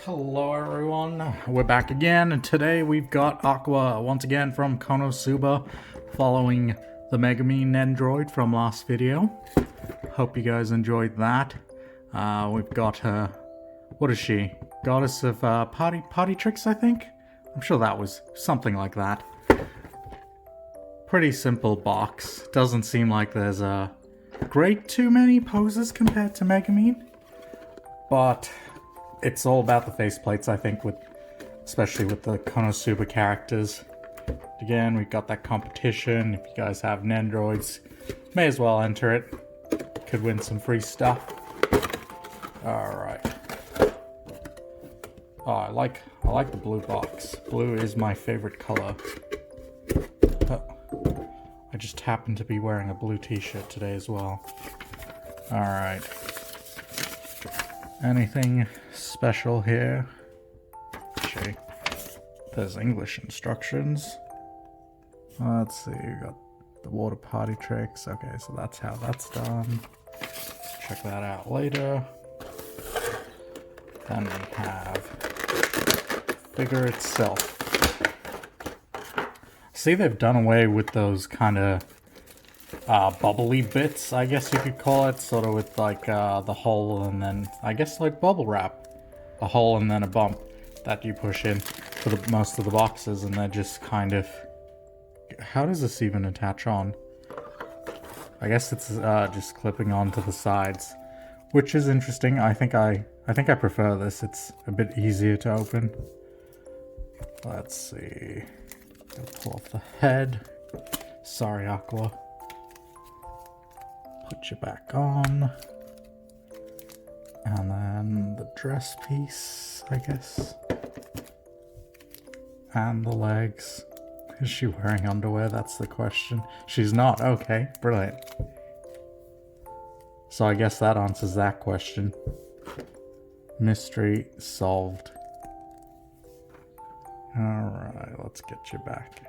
Hello everyone, we're back again, and today we've got Aqua once again from Konosuba, following the Megamine Nendoroid from last video. Hope you guys enjoyed that. We've got her, what is she? Goddess of party tricks, I think? I'm sure that was something like that. Pretty simple box. Doesn't seem like there's great too many poses compared to Megamine, but it's all about the faceplates, I think, especially with the Konosuba characters. Again, we've got that competition. If you guys have Nendoroids, may as well enter it. Could win some free stuff. Alright. Oh, I like the blue box. Blue is my favorite color. I just happen to be wearing a blue t-shirt today as well. Alright. Anything special here? Okay. There's English instructions. Let's see, we got the water party tricks. Okay, so that's how that's done. Check that out later. Then we have figure itself. See, they've done away with those kind of bubbly bits, I guess you could call it, sort of with like the hole and then, I guess, like bubble wrap. A hole and then a bump that you push in for most of the boxes, and they're just kind of... How does this even attach on? I guess it's just clipping onto the sides, which is interesting. I think I prefer this. It's a bit easier to open. Let's see. Gotta pull off the head. Sorry, Aqua. Put you back on. And then the dress piece, I guess. And the legs. Is she wearing underwear? That's the question. She's not. Okay, brilliant. So I guess that answers that question. Mystery solved. Alright, let's get you back.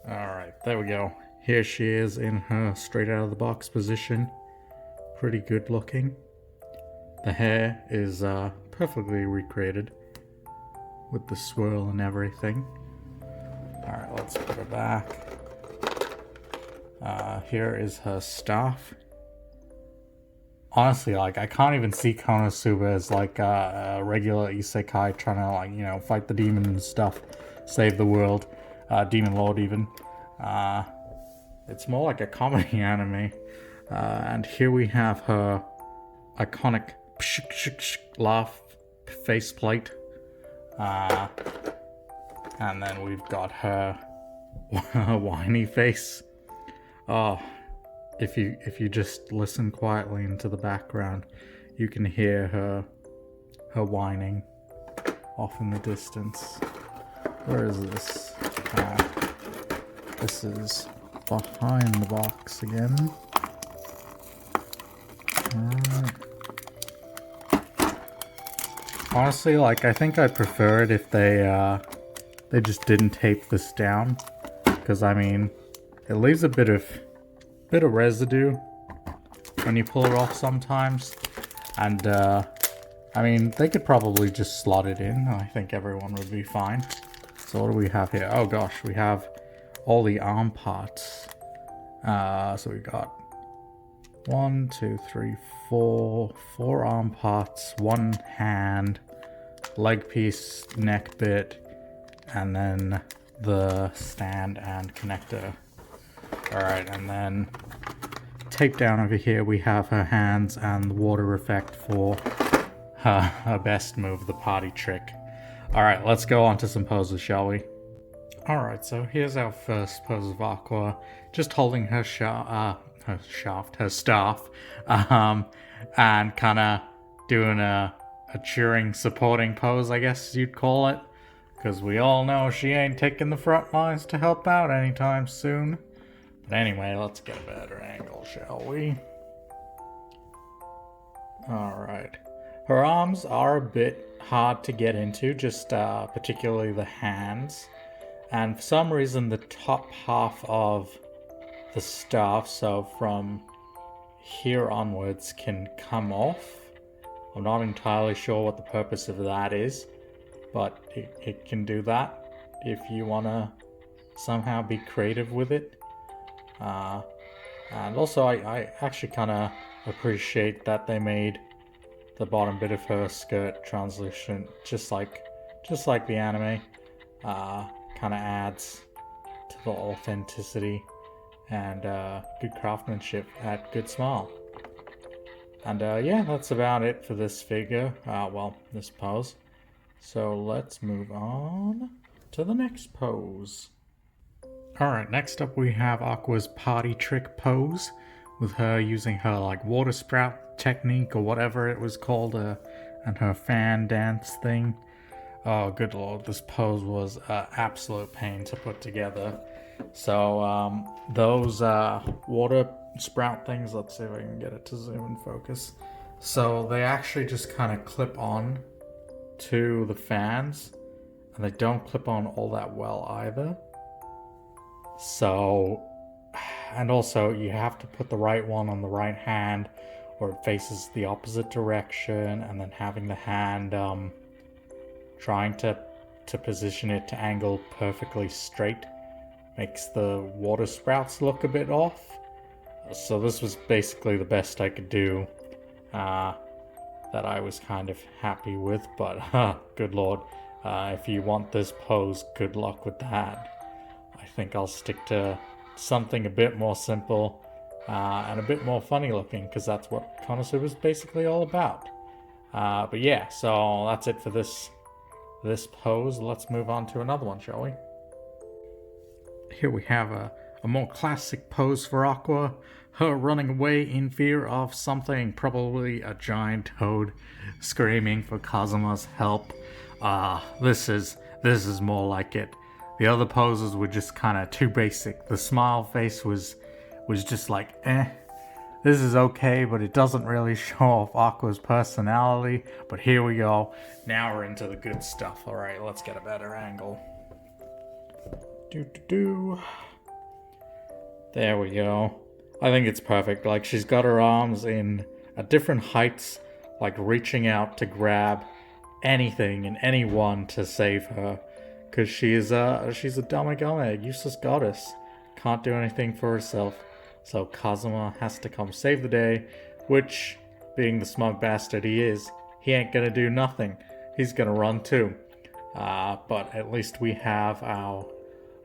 Alright, there we go. Here she is in her straight out of the box position. Pretty good looking. The hair is perfectly recreated with the swirl and everything. Alright, let's put her back. Here is her staff. Honestly, like, I can't even see Konosuba as like a regular isekai trying to, like, you know, fight the demon and stuff, save the world, demon lord even. It's more like a comedy anime. And here we have her iconic laugh faceplate. And then we've got her whiny face. Oh, if you just listen quietly into the background, you can hear her whining off in the distance. Where is this? This is behind the box again. Honestly, like, I think I'd prefer it if they just didn't tape this down, because I mean, it leaves a bit of residue when you pull it off sometimes, and I mean, they could probably just slot it in. I think everyone would be fine. So what do we have here? Oh gosh, we have all the arm parts. So we got 1, 2, 3, 4 arm parts, 1 hand, leg piece, neck bit, and then the stand and connector. Alright, and then tape down over here we have her hands and the water effect for her best move, the party trick. Alright, let's go on to some poses, shall we? Alright, so here's our first pose of Aqua, just holding her staff, and kind of doing a cheering, supporting pose, I guess you'd call it, because we all know she ain't taking the front lines to help out anytime soon. But anyway, let's get a better angle, shall we? Alright. Her arms are a bit hard to get into, just particularly the hands. And for some reason, the top half of the staff, so from here onwards, can come off. I'm not entirely sure what the purpose of that is, but it can do that if you want to somehow be creative with it. And also, I actually kind of appreciate that they made the bottom bit of her skirt translucent, just like the anime. Kind of adds to the authenticity and good craftsmanship at Good Smile. And yeah, that's about it for this figure. Well, this pose. So let's move on to the next pose. Alright, next up we have Aqua's party trick pose, with her using her like water sprout technique or whatever it was called, and her fan dance thing. Oh good lord, this pose was an absolute pain to put together. So those water sprout things, let's see if I can get it to zoom and focus. So they actually just kind of clip on to the fans, and they don't clip on all that well either. So, and also you have to put the right one on the right hand, or it faces the opposite direction, and then having the hand trying to position it to angle perfectly straight makes the water sprouts look a bit off. So this was basically the best I could do, that I was kind of happy with, but good lord, if you want this pose, good luck with that. I think I'll stick to something a bit more simple and a bit more funny looking, because that's what Konosuba is basically all about. But yeah, so that's it for this pose. Let's move on to another one, shall we? Here we have a more classic pose for Aqua. Her running away in fear of something, probably a giant toad, screaming for Kazuma's help. This is more like it. The other poses were just kind of too basic. The smile face was just like, this is okay, but it doesn't really show off Aqua's personality. But here we go. Now we're into the good stuff. Alright, let's get a better angle. There we go. I think it's perfect. Like, she's got her arms in at different heights, like reaching out to grab anything and anyone to save her. Because she's a damagame, a useless goddess. Can't do anything for herself. So Kazuma has to come save the day, which, being the smug bastard he is, he ain't gonna do nothing. He's gonna run too. But at least we have our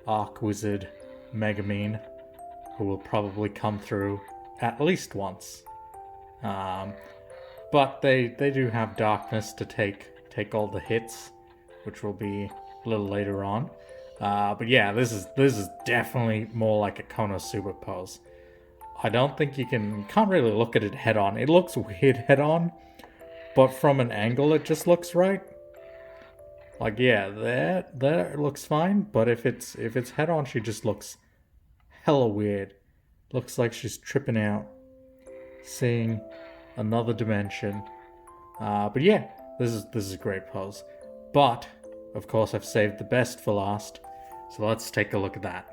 Arc Wizard Megamine, who will probably come through at least once. But they do have Darkness to take all the hits, which will be a little later on. But yeah, this is definitely more like a Konosuba pose. I don't think you can't really look at it head on. It looks weird head on, but from an angle it just looks right. Like, yeah, there it looks fine, but if it's head on, she just looks hella weird. Looks like she's tripping out, seeing another dimension. But yeah, this is a great pose. But of course, I've saved the best for last, so let's take a look at that.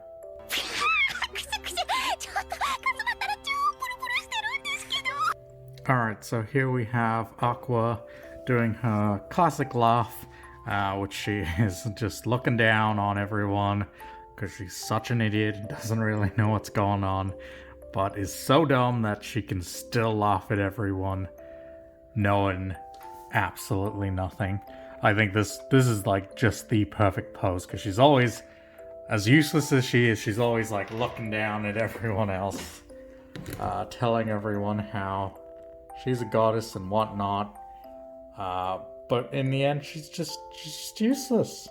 Alright, so here we have Aqua doing her classic laugh, which she is just looking down on everyone because she's such an idiot and doesn't really know what's going on, but is so dumb that she can still laugh at everyone, knowing absolutely nothing. I think this is like just the perfect pose, because she's always, as useless as she is, she's always like looking down at everyone else, telling everyone how she's a goddess and whatnot. But in the end, she's just useless.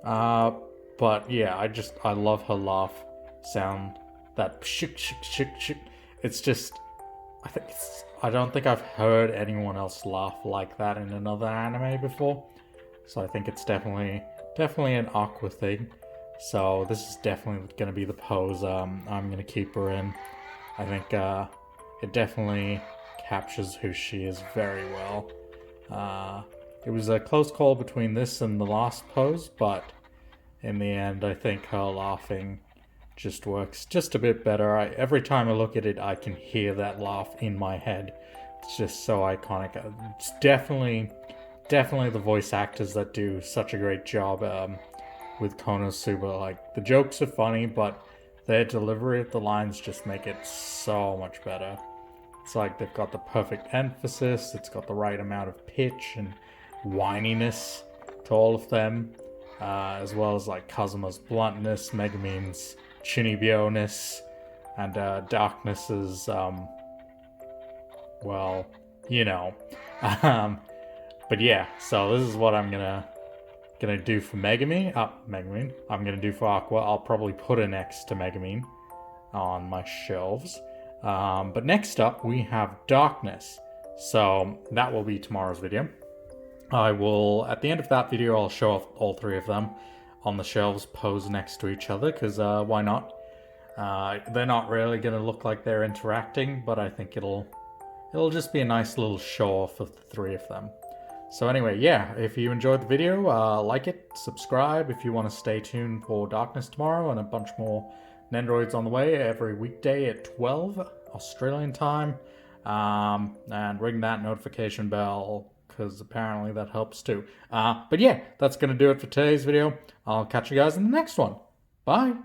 But yeah, I love her laugh sound. That shik shik shik shik. It's just, I don't think I've heard anyone else laugh like that in another anime before. So I think it's definitely an Aqua thing. So this is definitely going to be the pose I'm going to keep her in. I think it definitely captures who she is very well. It was a close call between this and the last pose, but in the end I think her laughing just works just a bit better. Every time I look at it, I can hear that laugh in my head, It's just so iconic. It's definitely the voice actors that do such a great job with Konosuba. Like, the jokes are funny, but their delivery of the lines just make it so much better. It's like they've got the perfect emphasis, it's got the right amount of pitch and whininess to all of them, as well as like Kazuma's bluntness, Megumin's Chunibyo-ness, and Darkness's, well, you know. But yeah, so this is what I'm gonna do for Megumin. I'm gonna do for Aqua. I'll probably put her next to Megumin on my shelves. But next up we have Darkness. So that will be tomorrow's video. I will, at the end of that video, I'll show off all three of them on the shelves posed next to each other, because why not? They're not really gonna look like they're interacting, but I think it'll just be a nice little show off of the three of them. So anyway, yeah, if you enjoyed the video, like it, subscribe if you want to stay tuned for Darkness tomorrow, and a bunch more Nendoroids on the way every weekday at 12 Australian time. And ring that notification bell, because apparently that helps too. But yeah, that's going to do it for today's video. I'll catch you guys in the next one. Bye!